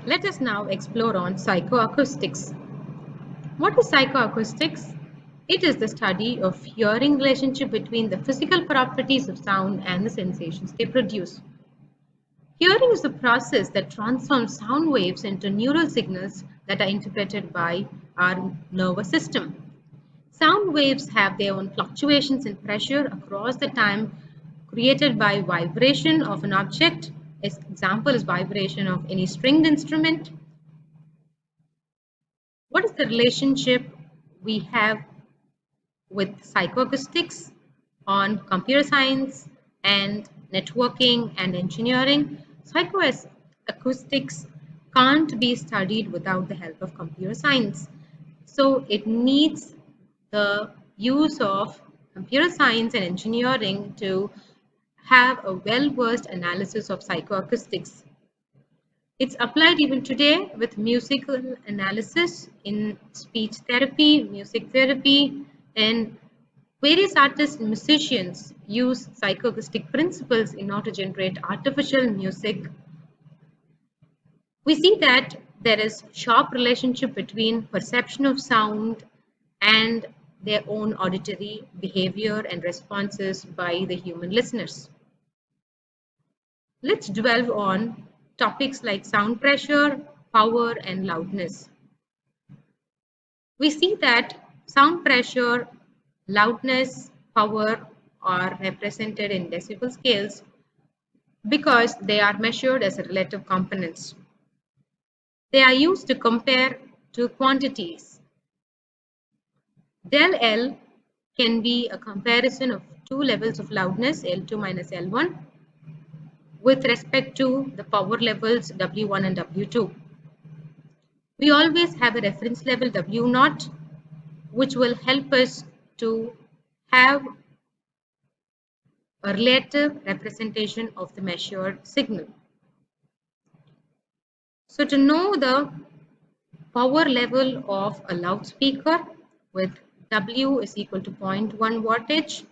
Let us now explore on psychoacoustics. What is psychoacoustics? It is the study of hearing relationship between the physical properties of sound and the sensations they produce. Hearing is the process that transforms sound waves into neural signals that are interpreted by our nervous system. Sound waves have their own fluctuations in pressure across the time created by vibration of an object. Example is vibration of any stringed instrument. What is the relationship we have with psychoacoustics on computer science and networking and engineering? Psychoacoustics can't be studied without the help of computer science. So it needs the use of computer science and engineering to have a well-versed analysis of psychoacoustics. It's applied even today with musical analysis in speech therapy, music therapy, and various artists and musicians use psychoacoustic principles in order to generate artificial music. We see that there is sharp relationship between perception of sound and their own auditory behavior and responses by the human listeners. Let's dwell on topics like sound pressure, power, and loudness. We see that sound pressure, loudness, power are represented in decibel scales because they are measured as relative components. They are used to compare two quantities. Del L can be a comparison of two levels of loudness, L2 minus L1, with respect to the power levels W1 and W2. We always have a reference level W0, which will help us to have a relative representation of the measured signal. So to know the power level of a loudspeaker with W is equal to 0.1 wattage,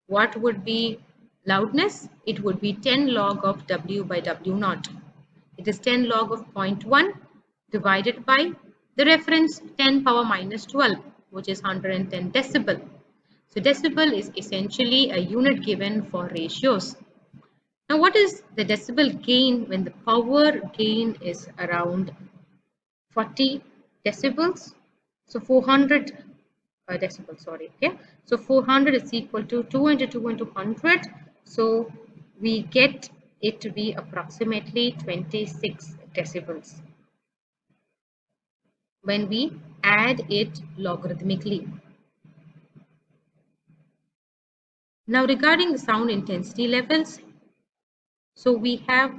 what would be loudness? It would be 10 log of W by W0. It is 10 log of 0.1 divided by the reference 10 power minus 12, which is 110 decibel. So decibel is essentially a unit given for ratios. Now what is the decibel gain when the power gain is around 40 decibels? So 400 decibels, sorry. Okay. So 400 is equal to 2 into 2 into 100. So we get it to be approximately 26 decibels when we add it logarithmically. Now regarding the sound intensity levels, so we have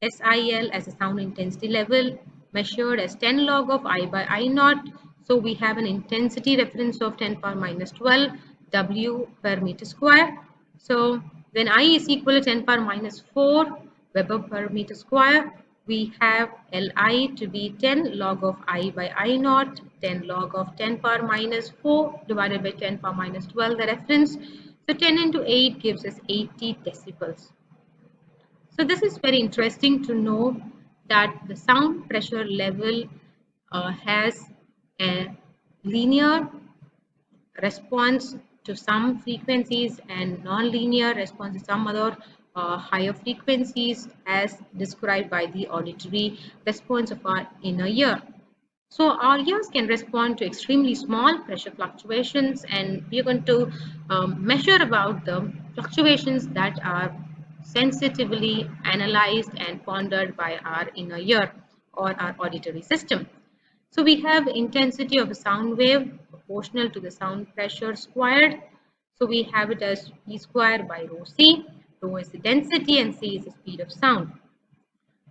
SIL as a sound intensity level measured as 10 log of I by I naught. So we have an intensity reference of 10 power minus 12 W per meter square. So when I is equal to 10 power minus 4 Weber per meter square, we have Li to be 10 log of I by I naught, 10 log of 10 power minus 4 divided by 10 power minus 12, the reference. So 10 into 8 gives us 80 decibels. So this is very interesting to know that the sound pressure level has a linear response to some frequencies and non-linear response to some other higher frequencies as described by the auditory response of our inner ear. So our ears can respond to extremely small pressure fluctuations, and we are going to measure about the fluctuations that are sensitively analyzed and pondered by our inner ear or our auditory system. So we have intensity of a sound wave proportional to the sound pressure squared. So we have it as P square by rho C. Rho is the density and C is the speed of sound.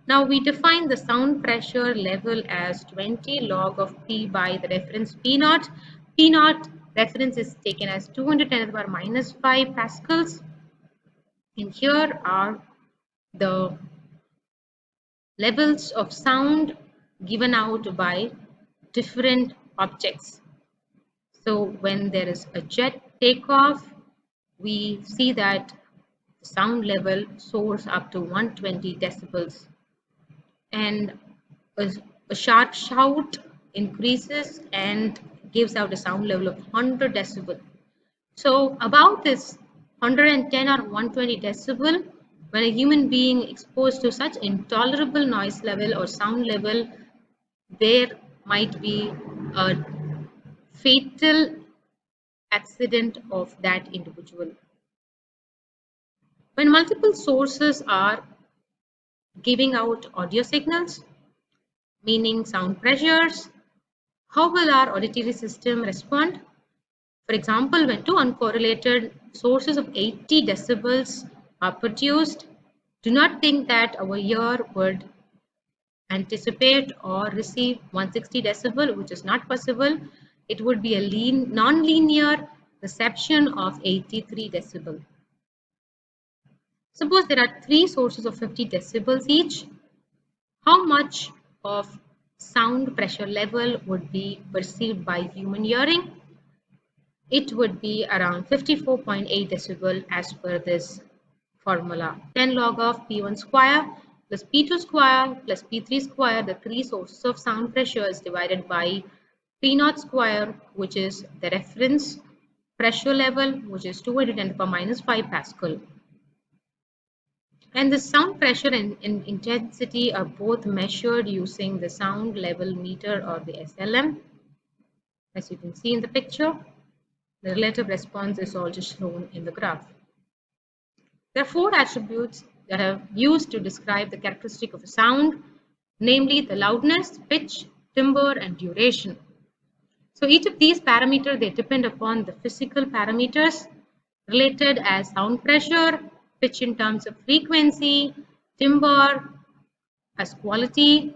Now we define the sound pressure level as 20 log of P by the reference P naught. P naught reference is taken as 210 to the power minus 5 pascals. And here are the levels of sound given out by different objects. So when there is a jet takeoff, we see that the sound level soars up to 120 decibels. And a, a sharp shout increases and gives out a sound level of 100 decibel. So about this 110 or 120 decibel, when a human being exposed to such intolerable noise level or sound level, there might be a fatal accident of that individual. When multiple sources are giving out audio signals, meaning sound pressures, how will our auditory system respond? For example, when two uncorrelated sources of 80 decibels are produced, do not think that our ear would anticipate or receive 160 decibel, which is not possible. It would be a non-linear reception of 83 decibel. Suppose there are three sources of 50 decibels each. How much of sound pressure level would be perceived by human hearing? It would be around 54.8 decibel as per this formula. 10 log of P1 square plus P2 square plus P3 square, the three sources of sound pressure, is divided by P0 square, which is the reference pressure level, which is 210 to the power minus 5 Pascal. And the sound pressure and intensity are both measured using the sound level meter or the SLM. As you can see in the picture, the relative response is also shown in the graph. There are four attributes that are used to describe the characteristic of a sound, namely the loudness, pitch, timbre, and duration. So each of these parameters, they depend upon the physical parameters related as sound pressure, pitch in terms of frequency, timbre as quality,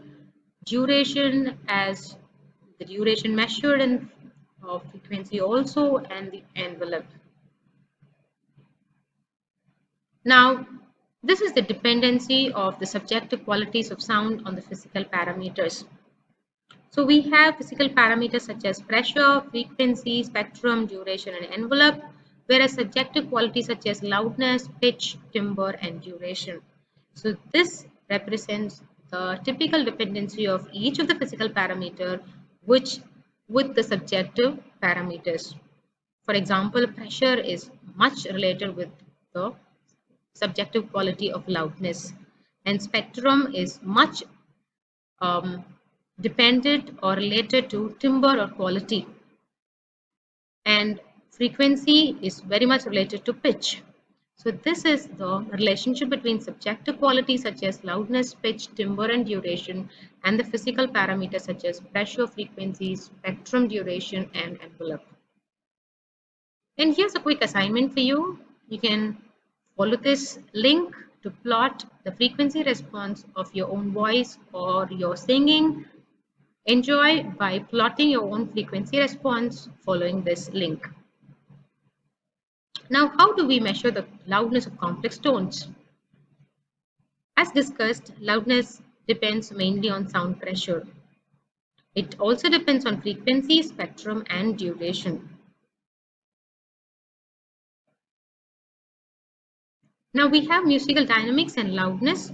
duration as the duration measured in frequency also, and the envelope. Now, this is the dependency of the subjective qualities of sound on the physical parameters. So we have physical parameters such as pressure, frequency, spectrum, duration, and envelope, whereas subjective qualities such as loudness, pitch, timbre, and duration. So this represents the typical dependency of each of the physical parameter which with the subjective parameters. For example, pressure is much related with the subjective quality of loudness, and spectrum is much dependent or related to timbre or quality, and frequency is very much related to pitch. So this is the relationship between subjective qualities such as loudness, pitch, timbre, and duration, and the physical parameters such as pressure, frequency, spectrum, duration, and envelope. And here's a quick assignment for you. You can follow this link to plot the frequency response of your own voice or your singing. Enjoy by plotting your own frequency response following this link. Now, how do we measure the loudness of complex tones? As discussed, loudness depends mainly on sound pressure. It also depends on frequency, spectrum, and duration. Now we have musical dynamics and loudness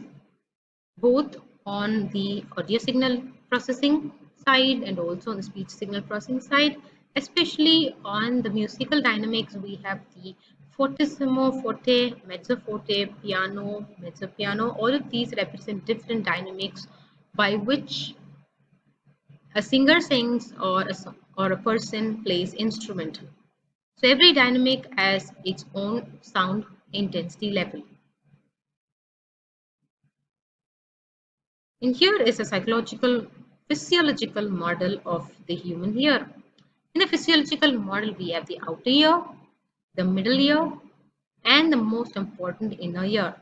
both on the audio signal processing side and also on the speech signal processing side. Especially on the musical dynamics, we have the fortissimo, forte, mezzo forte, piano, mezzo piano. All of these represent different dynamics by which a singer sings or a person plays instrument. So every dynamic has its own sound intensity level. And here is a physiological model of the human ear. In the physiological model, we have the outer ear, the middle ear, and the most important inner ear.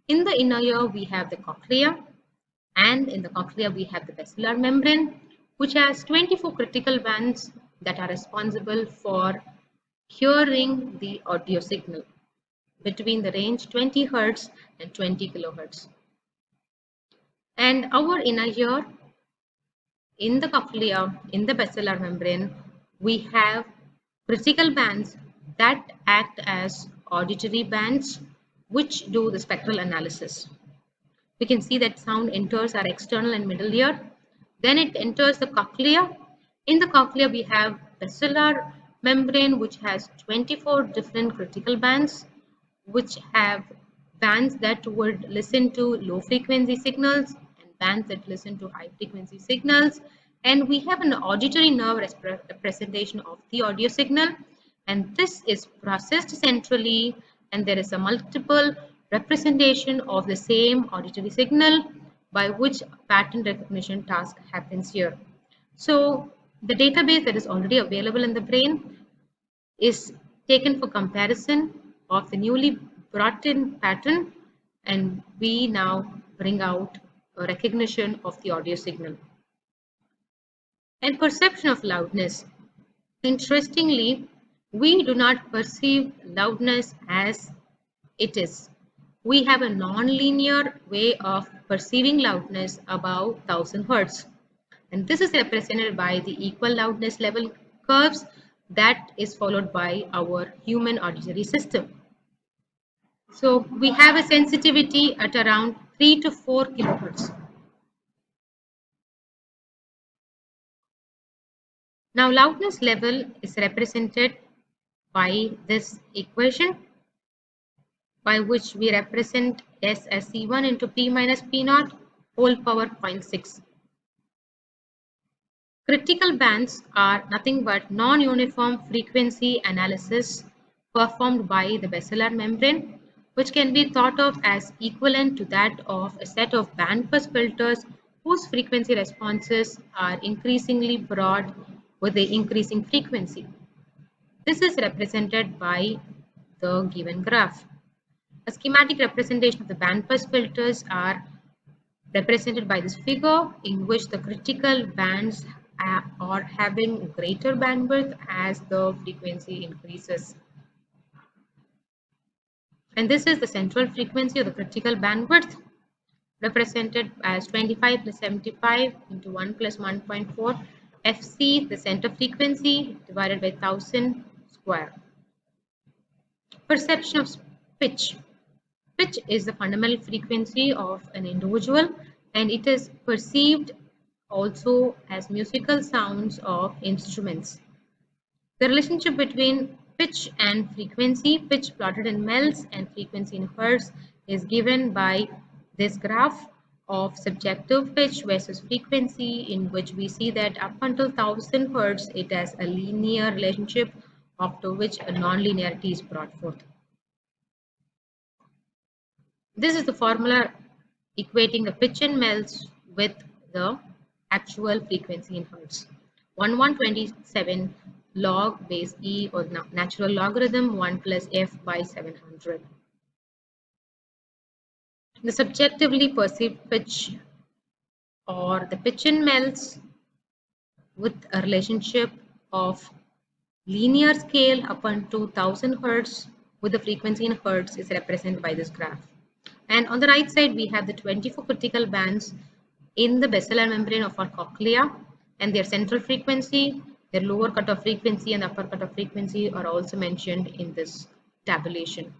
In the inner ear, we have the cochlea, and in the cochlea, we have the basilar membrane, which has 24 critical bands that are responsible for hearing the audio signal between the range 20 Hz and 20 kHz. And our inner ear, in the cochlea, in the basilar membrane, we have critical bands that act as auditory bands which do the spectral analysis. We can see that sound enters our external and middle ear Then it enters the cochlea. In the cochlea, we have basilar membrane, which has 24 different critical bands, which have bands that would listen to low frequency signals and bands that listen to high frequency signals. And we have an auditory nerve representation of the audio signal, and this is processed centrally, and there is a multiple representation of the same auditory signal by which pattern recognition task happens here. So the database that is already available in the brain is taken for comparison of the newly brought in pattern, and we now bring out a recognition of the audio signal. And perception of loudness. Interestingly, we do not perceive loudness as it is. We have a non-linear way of perceiving loudness above 1000 Hz. And this is represented by the equal loudness level curves that is followed by our human auditory system. So we have a sensitivity at around 3 to 4 kilohertz. Now loudness level is represented by this equation, by which we represent S as C1 into P minus P naught whole power 0.6. Critical bands are nothing but non-uniform frequency analysis performed by the basilar membrane, which can be thought of as equivalent to that of a set of bandpass filters whose frequency responses are increasingly broad with the increasing frequency. This is represented by the given graph. A schematic representation of the bandpass filters are represented by this figure, in which the critical bands are having greater bandwidth as the frequency increases. And this is the central frequency of the critical bandwidth, represented as 25 plus 75 into 1 plus 1.4 FC, the center frequency, divided by 1000 square. Perception of pitch. Pitch is the fundamental frequency of an individual, and it is perceived also as musical sounds of instruments. The relationship between pitch and frequency, pitch plotted in mils and frequency in hertz, is given by this graph of subjective pitch versus frequency, in which we see that up until 1000 hertz it has a linear relationship, after which a non-linearity is brought forth. This is the formula equating the pitch in mils with the actual frequency in hertz. 1127 log base e, or natural logarithm 1 plus f by 700. The subjectively perceived pitch, or the pitch in mils, with a relationship of linear scale up until 1000 hertz with the frequency in hertz, is represented by this graph. And on the right side, we have the 24 critical bands in the basilar membrane of our cochlea, and their central frequency, their lower cutoff frequency and upper cutoff frequency are also mentioned in this tabulation.